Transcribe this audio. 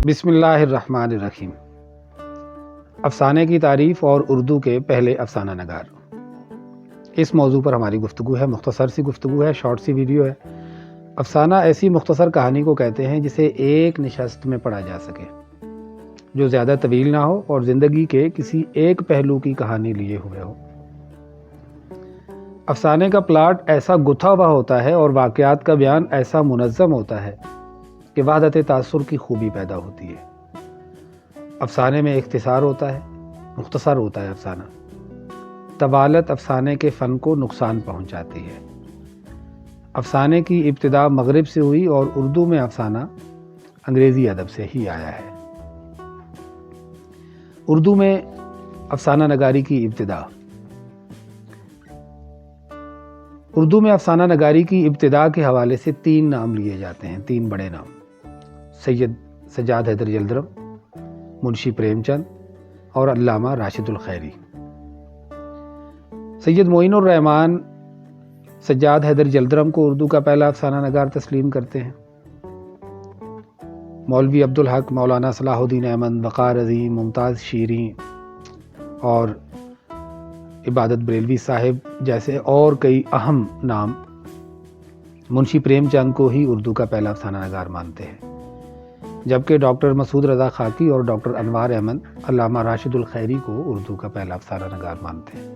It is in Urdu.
بسم اللہ الرحمن الرحیم۔ افسانے کی تعریف اور اردو کے پہلے افسانہ نگار، اس موضوع پر ہماری گفتگو ہے۔ مختصر سی گفتگو ہے، شارٹ سی ویڈیو ہے۔ افسانہ ایسی مختصر کہانی کو کہتے ہیں جسے ایک نشست میں پڑھا جا سکے، جو زیادہ طویل نہ ہو اور زندگی کے کسی ایک پہلو کی کہانی لیے ہوئے ہو۔ افسانے کا پلاٹ ایسا گتھا ہوا ہوتا ہے اور واقعات کا بیان ایسا منظم ہوتا ہے کہ وحدت تاثر کی خوبی پیدا ہوتی ہے۔ افسانے میں اختصار ہوتا ہے، مختصر ہوتا ہے افسانہ۔ طوالت افسانے کے فن کو نقصان پہنچاتی ہے۔ افسانے کی ابتدا مغرب سے ہوئی اور اردو میں افسانہ انگریزی ادب سے ہی آیا ہے۔ اردو میں افسانہ نگاری کی ابتدا۔ اردو میں افسانہ نگاری کی ابتدا کے حوالے سے تین نام لیے جاتے ہیں، تین بڑے نام: سید سجاد حیدر جلدرم، منشی پریم چند اور علامہ راشد الخیری۔ سید معین الرحمن سجاد حیدر جلدرم کو اردو کا پہلا افسانہ نگار تسلیم کرتے ہیں۔ مولوی عبدالحق، مولانا صلاح الدین احمد، وقار عظیم، ممتاز شیریں اور عبادت بریلوی صاحب جیسے اور کئی اہم نام منشی پریم چند کو ہی اردو کا پہلا افسانہ نگار مانتے ہیں، جبکہ ڈاکٹر مسعود رضا خاکی اور ڈاکٹر انوار احمد علامہ راشد الخیری کو اردو کا پہلا افسانہ نگار مانتے ہیں۔